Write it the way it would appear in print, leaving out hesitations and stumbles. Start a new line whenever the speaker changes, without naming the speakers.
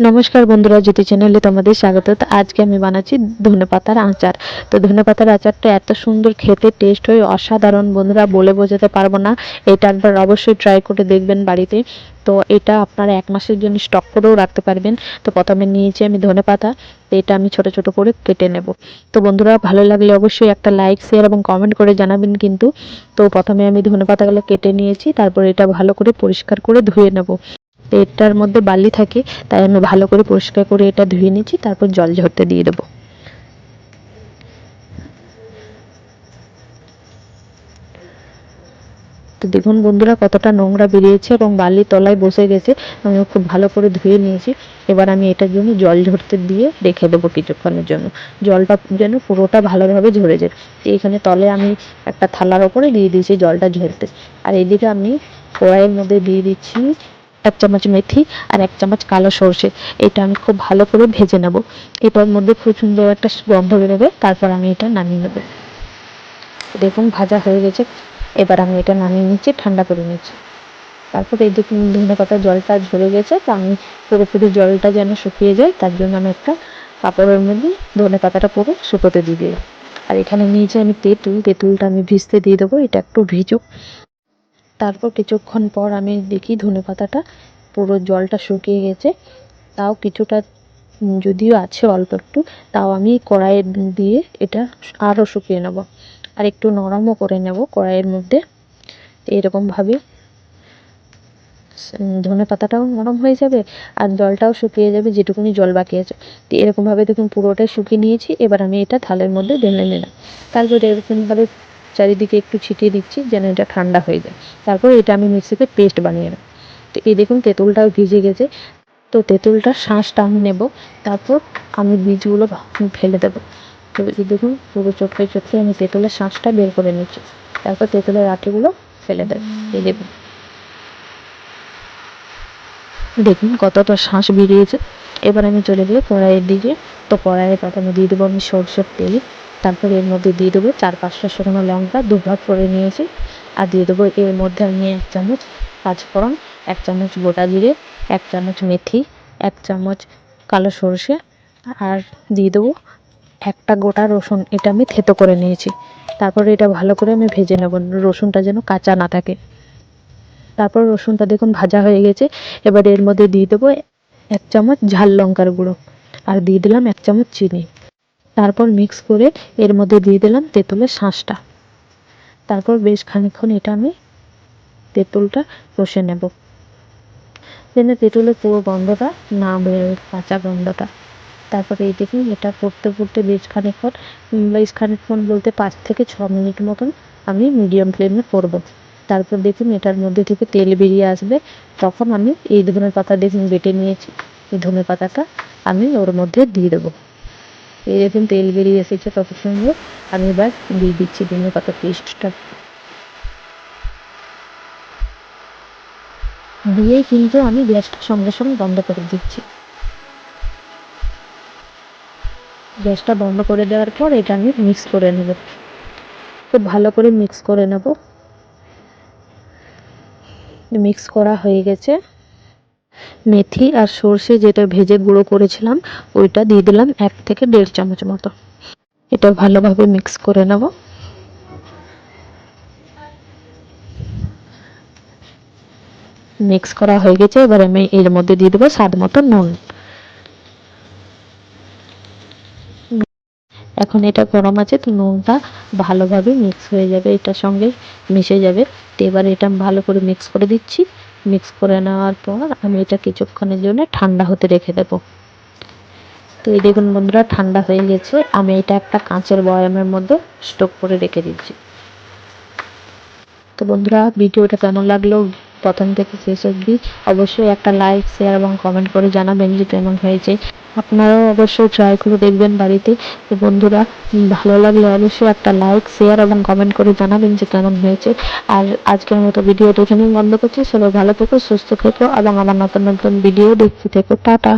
নমস্কার বন্ধুরা, জ্যোতি চ্যানেলে তোমাদের স্বাগত। তো আজকে আমি বানাচ্ছি ধনেপাতার আচার। তো ধনেপাতার আচারটা এত সুন্দর খেতে, টেস্ট হয় অসাধারণ বন্ধুরা, বলে বোঝাতে পারবো না। এটা একবার অবশ্যই ট্রাই করে দেখবেন বাড়িতে। তো এটা আপনারা 1 মাসের জন্য স্টক করেও রাখতে পারবেন। তো প্রথমে নিয়েছি আমি ধনেপাতা, তো এটা আমি ছোট ছোট করে কেটে নেব। তো বন্ধুরা, ভালো লাগলে অবশ্যই একটা লাইক, শেয়ার এবং কমেন্ট করে জানাবেন কিন্তু। তো প্রথমে আমি ধনেপাতাগুলো কেটে নিয়েছি, তারপর এটা ভালো করে পরিষ্কার করে ধুয়ে নেব। এটার মধ্যে বালি থাকে, তাই আমি ভালো করে পরিষ্কার করে এটা ধুয়ে নিচ্ছি, তারপর জল ঝরতে দিয়ে দেবো। তো দেখুন বন্ধুরা, কতটা নোংরা বেরিয়েছে এবং বালি তলায় বসে গেছে। আমি খুব ভালো করে ধুয়ে নিয়েছি। এবার আমি এটার জন্য জল ঝরতে দিয়ে রেখে দেবো কিছুক্ষণের জন্য। জলটা যেন পুরোটা ভালোভাবে ঝরে যায়। তো এখানে তলে আমি একটা থালার ওপরে দিয়ে দিয়েছি জলটা ঝরতে। আর এদিকে আমি কড়াইয়ের মধ্যে দিয়ে দিচ্ছি 1 চামচ মেথি আর 1 চামচ কালো সর্ষে। এটা আমি খুব ভালো করে ভেজে নেব। এটার মধ্যে খুব সুন্দর একটা গন্ধ বেরোবে, তারপর আমি এটা নামিয়ে নেব। দেখুন ভাজা হয়ে গেছে। এবার আমি এটা নামিয়ে নিচ্ছি, ঠান্ডা করে নিচ্ছি। তারপর এই দেখুন ধনেপাতার জলটা ঝরে গেছে। তো আমি পুরোপুরি জলটা যেন শুকিয়ে যায়, তার জন্য আমি একটা কাপড়ের মধ্যে ধনেপাতাটা পুরো শুকোতে দিয়ে দিই। আর এখানে নিয়েছি আমি তেঁতুলটা আমি ভিজতে দিয়ে দেবো, এটা একটু ভিজুক। তারপর কিছুক্ষণ পর আমি দেখি ধনেপাতাটা পুরো জলটা শুকিয়ে গেছে। তাও কিছুটা যদিও আছে অল্প একটু, তাও আমি কড়াইয়ে দিয়ে এটা আরও শুকিয়ে নেব। আর একটু নরমও করে নেব কড়াইয়ের মধ্যে। এরকমভাবে ধনেপাতাটাও নরম হয়ে যাবে আর জলটাও শুকিয়ে যাবে, যেটুকুনি জল বাকি আছে। তো এরকমভাবে দেখুন পুরোটাই শুকিয়ে নিয়েছি। এবার আমি এটা থালের মধ্যে ঢেলে নিলাম। তারপর এরকমভাবে চারিদিকে একটু ছিটিয়ে দিচ্ছি যেন এটা ঠান্ডা হয়ে যায়। তারপর এটা আমি মিক্সিতে পেস্ট বানিয়ে নেব। তো এই দেখুন তেঁতুলটাও ভিজে গেছে। তো তেঁতুলটার শাঁসটা আমি নেব, তারপর আমি বীজগুলো ফেলে দেবো। তো এই দেখুন পুরো চটকে চটকে আমি তেঁতুলের শাঁসটা বের করে নিচ্ছি। তারপর তেঁতুলের আটিগুলো ফেলে দেব। এই দেখুন, দেখুন কতটা শাঁস বেরিয়েছে। এবার আমি চলে যাবো কড়াইয়ের দিকে। তো কড়াইয়ে প্রথমে দিয়ে দেবো আমি সরষের তেল। তারপর এর মধ্যে দিয়ে দেবো 4-5টা শুকনো লঙ্কা দুভাগ করে নিয়েছি। আর দিয়ে দেবো এর মধ্যে আমি 1 চামচ পাঁচফোড়ন, 1 চামচ গোটা জিরে, 1 চামচ মেথি, 1 চামচ কালো সরষে, আর দিয়ে দেবো একটা গোটা রসুন। এটা আমি থেতো করে নিয়েছি। তারপরে এটা ভালো করে আমি ভেজে নেব, রসুনটা যেন কাঁচা না থাকে। তারপর রসুনটা দেখুন ভাজা হয়ে গেছে। এবার এর মধ্যে দিয়ে দেবো 1 চামচ ঝাল লঙ্কার গুঁড়ো, আর দিয়ে দিলাম 1 চামচ চিনি। তারপর মিক্স করে এর মধ্যে দিয়ে দিলাম তেঁতুলের শাঁসটা। তারপর বেশ খানিকক্ষণ এটা আমি তেঁতুলটা কষে নেব, যেন তেঁতুলের পুরো গন্ধটা না বেরোয়, কাঁচা গন্ধটা। তারপরে এই দেখুন এটা করতে করতে বেশ খানিকক্ষণ বলতে 5 থেকে 6 মিনিট মতন আমি মিডিয়াম ফ্লেমে করব। তারপর দেখুন এটার মধ্যে থেকে তেল বেরিয়ে আসবে। তখন আমি এই ধনেপাতা দেখুন বেটে নিয়েছি, এই ধনেপাতাটা আমি ওর মধ্যে দিয়ে দেবো। এই দেখুন তেল বেরিয়ে এসেছে কত সুন্দর। আমি এবার দিয়ে দিচ্ছি ধনেপাতা পেস্টটা। দিয়েই কিন্তু আমি গ্যাসটা সঙ্গে সঙ্গে বন্ধ করে দিচ্ছি। গ্যাসটা বন্ধ করে দেওয়ার পর এটা আমি মিক্স করে নেব, খুব ভালো করে মিক্স করে নেব। মিক্স করা হয়ে গেছে। মেথি আর সর্ষে যেটা ভেজে গুঁড়ো করেছিলাম ওইটা দিয়ে দিলাম 1 থেকে 1.5 চামচ মতো। এটা ভালোভাবে মিক্স করে নেব। মিক্স করা হয়ে গেছে। এবার আমি এর মধ্যে দিয়ে দেবো স্বাদ মতো নুন। এখন এটা গরম আছে, তো নুনটা ভালোভাবে মিক্স হয়ে যাবে, এটার সঙ্গে মিশে যাবে। তো এবার এটা ভালো করে মিক্স করে দিচ্ছি। মিক্স করে নেওয়ার পর আমি এটা কিছুক্ষণের জন্য ঠান্ডা হতে রেখে দেবো। তো এই দেখুন বন্ধুরা, ঠান্ডা হয়ে গেছে। আমি এটা একটা কাঁচের বয়ামের মধ্যে স্টোর করে রেখে দিচ্ছি। তো বন্ধুরা, ভিডিওটা কেমন লাগলো প্রথম থেকে শেষ অবধি অবশ্যই একটা লাইক, শেয়ার এবং কমেন্ট করে জানাবেন যে কেমন হয়েছে। আপনারাও অবশ্যই ট্রাই করে দেখবেন বাড়িতে। তো বন্ধুরা, ভালো লাগলে অবশ্যই একটা লাইক, শেয়ার এবং কমেন্ট করে জানাবেন যে কেমন হয়েছে। আর আজকের মতো ভিডিওটা এখানেই বন্ধ করছি। সবাই ভালো থেকো, সুস্থ থেকো এবং আমার নতুন নতুন ভিডিও দেখতে থেকো। টাটা।